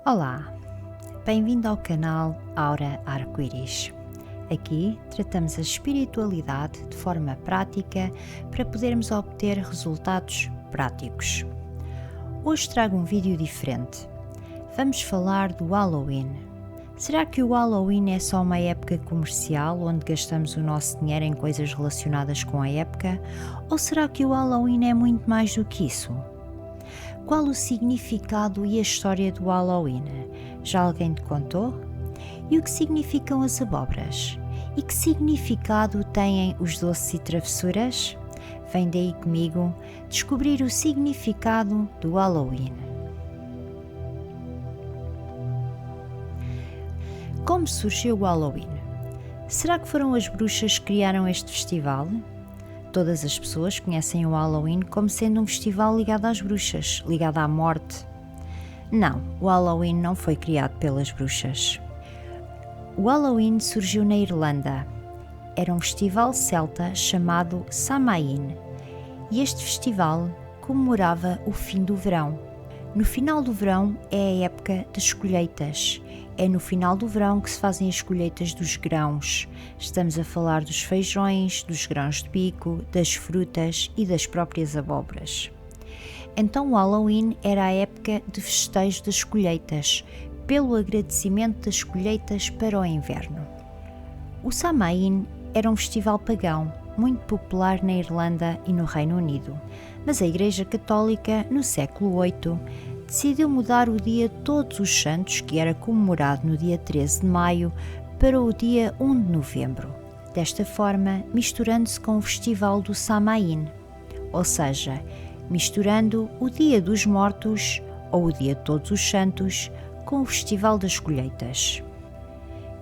Olá, bem-vindo ao canal Aura Arco-Íris. Aqui tratamos a espiritualidade de forma prática para podermos obter resultados práticos. Hoje trago um vídeo diferente. Vamos falar do Halloween. Será que o Halloween é só uma época comercial onde gastamos o nosso dinheiro em coisas relacionadas com a época? Ou será que o Halloween é muito mais do que isso? Qual o significado e a história do Halloween? Já alguém te contou? E o que significam as abóboras? E que significado têm os doces e travessuras? Vem daí comigo descobrir o significado do Halloween. Como surgiu o Halloween? Será que foram as bruxas que criaram este festival? Todas as pessoas conhecem o Halloween como sendo um festival ligado às bruxas, ligado à morte. Não, o Halloween não foi criado pelas bruxas. O Halloween surgiu na Irlanda. Era um festival celta chamado Samhain, e este festival comemorava o fim do verão. No final do verão é a época das colheitas. É no final do verão que se fazem as colheitas dos grãos. Estamos a falar dos feijões, dos grãos de bico, das frutas e das próprias abóboras. Então o Halloween era a época de festejo das colheitas, pelo agradecimento das colheitas para o inverno. O Samhain era um festival pagão, muito popular na Irlanda e no Reino Unido, mas a Igreja Católica, no século VIII, decidiu mudar o dia de Todos os Santos, que era comemorado no dia 13 de maio, para o dia 1 de novembro. Desta forma, misturando-se com o festival do Samhain, ou seja, misturando o Dia dos Mortos, ou o dia de Todos os Santos, com o Festival das Colheitas.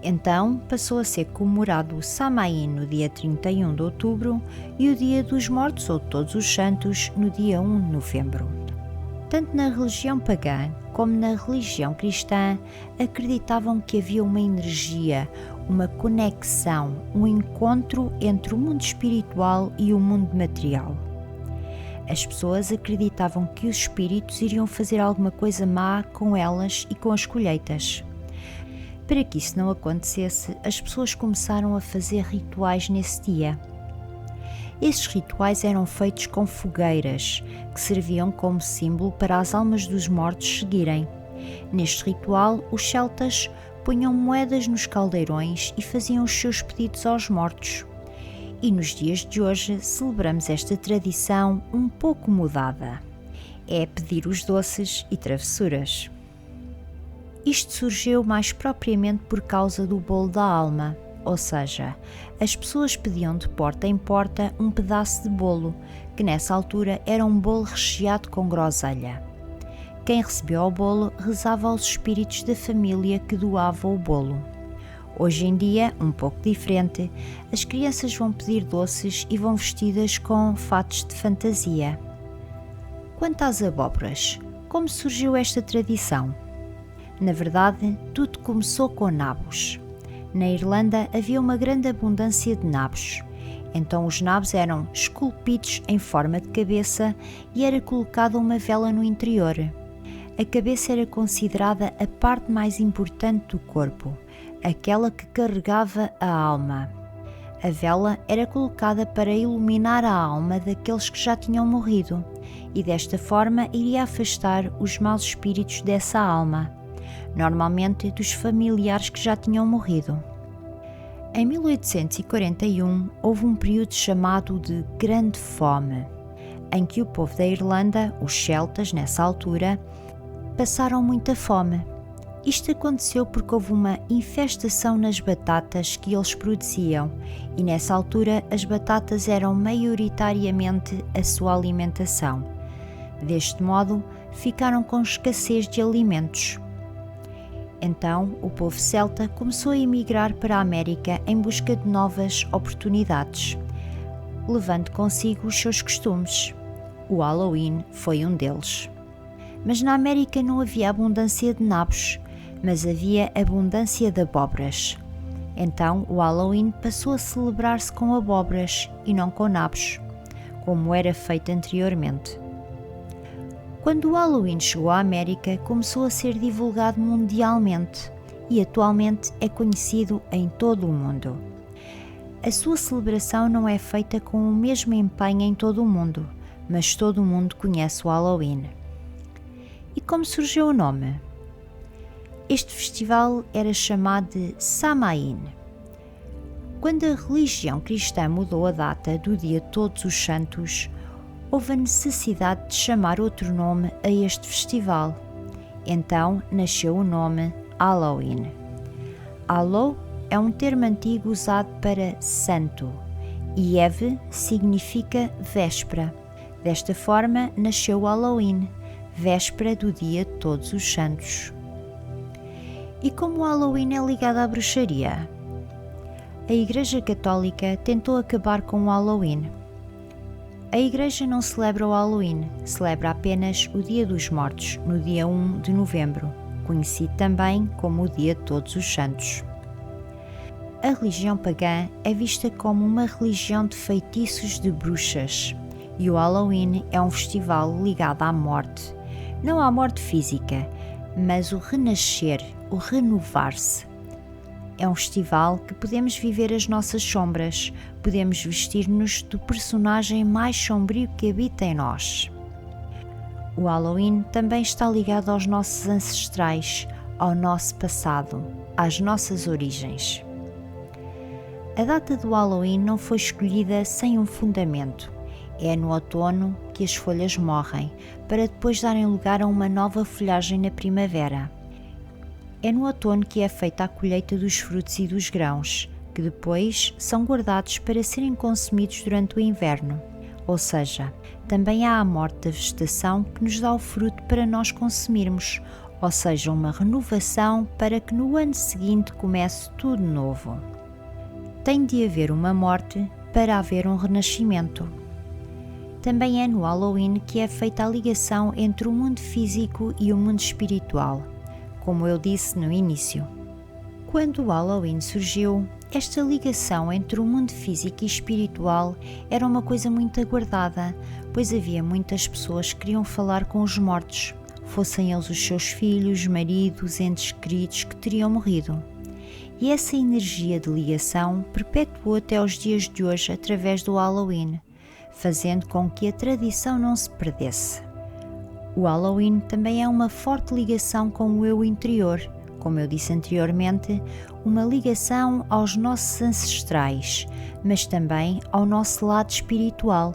Então, passou a ser comemorado o Samhain no dia 31 de outubro e o Dia dos Mortos, ou de Todos os Santos, no dia 1 de novembro. Tanto na religião pagã como na religião cristã acreditavam que havia uma energia, uma conexão, um encontro entre o mundo espiritual e o mundo material. As pessoas acreditavam que os espíritos iriam fazer alguma coisa má com elas e com as colheitas. Para que isso não acontecesse, as pessoas começaram a fazer rituais nesse dia. Esses rituais eram feitos com fogueiras, que serviam como símbolo para as almas dos mortos seguirem. Neste ritual, os celtas punham moedas nos caldeirões e faziam os seus pedidos aos mortos. E nos dias de hoje celebramos esta tradição um pouco mudada. É pedir os doces e travessuras. Isto surgiu mais propriamente por causa do bolo da alma. Ou seja, as pessoas pediam de porta em porta um pedaço de bolo, que nessa altura era um bolo recheado com groselha. Quem recebeu o bolo rezava aos espíritos da família que doava o bolo. Hoje em dia, um pouco diferente, as crianças vão pedir doces e vão vestidas com fatos de fantasia. Quanto às abóboras, como surgiu esta tradição? Na verdade, tudo começou com nabos. Na Irlanda havia uma grande abundância de nabos, então os nabos eram esculpidos em forma de cabeça e era colocada uma vela no interior. A cabeça era considerada a parte mais importante do corpo, aquela que carregava a alma. A vela era colocada para iluminar a alma daqueles que já tinham morrido e desta forma iria afastar os maus espíritos dessa alma, normalmente dos familiares que já tinham morrido. Em 1841 houve um período chamado de Grande Fome, em que o povo da Irlanda, os celtas nessa altura, passaram muita fome. Isto aconteceu porque houve uma infestação nas batatas que eles produziam e nessa altura as batatas eram maioritariamente a sua alimentação. Deste modo, ficaram com escassez de alimentos. Então, o povo celta começou a emigrar para a América em busca de novas oportunidades, levando consigo os seus costumes. O Halloween foi um deles. Mas na América não havia abundância de nabos, mas havia abundância de abóboras. Então, o Halloween passou a celebrar-se com abóboras e não com nabos, como era feito anteriormente. Quando o Halloween chegou à América, começou a ser divulgado mundialmente e atualmente é conhecido em todo o mundo. A sua celebração não é feita com o mesmo empenho em todo o mundo, mas todo o mundo conhece o Halloween. E como surgiu o nome? Este festival era chamado de Samhain. Quando a religião cristã mudou a data do dia de Todos os Santos, houve a necessidade de chamar outro nome a este festival. Então nasceu o nome Halloween. Hallow é um termo antigo usado para santo e Eve significa véspera. Desta forma nasceu o Halloween, véspera do dia de Todos os Santos. E como o Halloween é ligado à bruxaria? A Igreja Católica tentou acabar com o Halloween. A Igreja não celebra o Halloween, celebra apenas o Dia dos Mortos, no dia 1 de novembro, conhecido também como o Dia de Todos os Santos. A religião pagã é vista como uma religião de feitiços de bruxas e o Halloween é um festival ligado à morte, não à morte física, mas o renascer, o renovar-se. É um festival que podemos viver as nossas sombras, podemos vestir-nos do personagem mais sombrio que habita em nós. O Halloween também está ligado aos nossos ancestrais, ao nosso passado, às nossas origens. A data do Halloween não foi escolhida sem um fundamento. É no outono que as folhas morrem, para depois darem lugar a uma nova folhagem na primavera. É no outono que é feita a colheita dos frutos e dos grãos, que depois são guardados para serem consumidos durante o inverno. Ou seja, também há a morte da vegetação que nos dá o fruto para nós consumirmos, ou seja, uma renovação para que no ano seguinte comece tudo novo. Tem de haver uma morte para haver um renascimento. Também é no Halloween que é feita a ligação entre o mundo físico e o mundo espiritual, como eu disse no início. Quando o Halloween surgiu, esta ligação entre o mundo físico e espiritual era uma coisa muito aguardada, pois havia muitas pessoas que queriam falar com os mortos, fossem eles os seus filhos, maridos, entes queridos que teriam morrido. E essa energia de ligação perpetuou até os dias de hoje através do Halloween, fazendo com que a tradição não se perdesse. O Halloween também é uma forte ligação com o eu interior, como eu disse anteriormente, uma ligação aos nossos ancestrais, mas também ao nosso lado espiritual.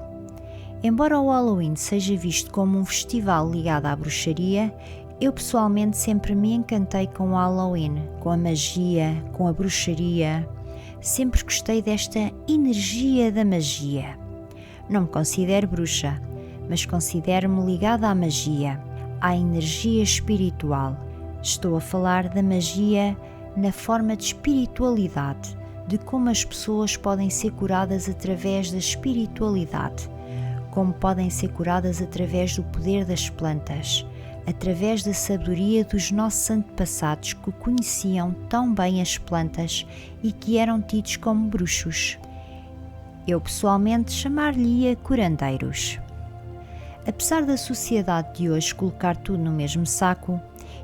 Embora o Halloween seja visto como um festival ligado à bruxaria, eu pessoalmente sempre me encantei com o Halloween, com a magia, com a bruxaria. Sempre gostei desta energia da magia. Não me considero bruxa, mas considero-me ligada à magia, à energia espiritual. Estou a falar da magia na forma de espiritualidade, de como as pessoas podem ser curadas através da espiritualidade, como podem ser curadas através do poder das plantas, através da sabedoria dos nossos antepassados que conheciam tão bem as plantas e que eram tidos como bruxos. Eu pessoalmente chamar-lhe-ia curandeiros. Apesar da sociedade de hoje colocar tudo no mesmo saco,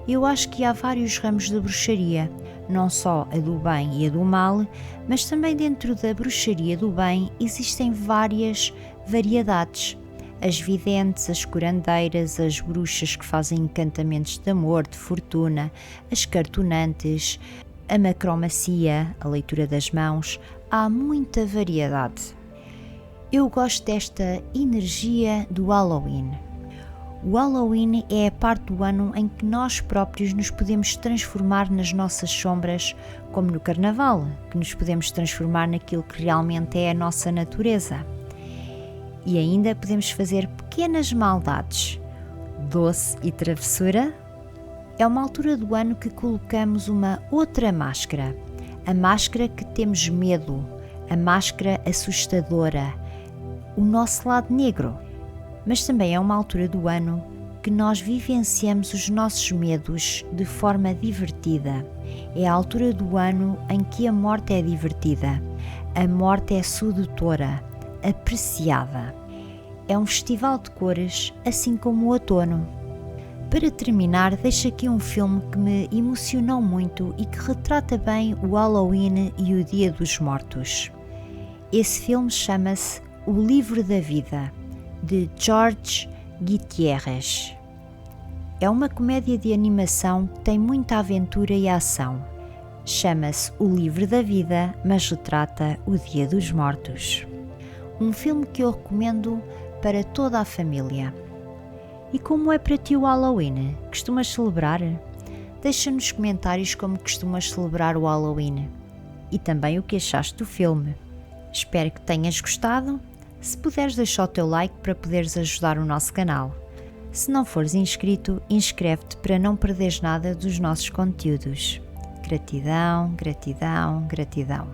eu acho que há vários ramos da bruxaria, não só a do bem e a do mal, mas também dentro da bruxaria do bem existem várias variedades. As videntes, as curandeiras, as bruxas que fazem encantamentos de amor, de fortuna, as cartonantes, a macromacia, a leitura das mãos, há muita variedade. Eu gosto desta energia do Halloween. O Halloween é a parte do ano em que nós próprios nos podemos transformar nas nossas sombras, como no Carnaval, que nos podemos transformar naquilo que realmente é a nossa natureza. E ainda podemos fazer pequenas maldades. Doce e travessura. É uma altura do ano que colocamos uma outra máscara. A máscara que temos medo, a máscara assustadora, o nosso lado negro. Mas também é uma altura do ano que nós vivenciamos os nossos medos de forma divertida. É a altura do ano em que a morte é divertida. A morte é sedutora, apreciada. É um festival de cores, assim como o outono. Para terminar, deixo aqui um filme que me emocionou muito e que retrata bem o Halloween e o Dia dos Mortos. Esse filme chama-se O Livro da Vida, de George Gutierrez. É uma comédia de animação que tem muita aventura e ação. Chama-se O Livro da Vida, mas retrata o Dia dos Mortos. Um filme que eu recomendo para toda a família. E como é para ti o Halloween? Costumas celebrar? Deixa nos comentários como costumas celebrar o Halloween e também o que achaste do filme. Espero que tenhas gostado. Se puderes, deixa o teu like para poderes ajudar o nosso canal. Se não fores inscrito, inscreve-te para não perderes nada dos nossos conteúdos. Gratidão, gratidão, gratidão.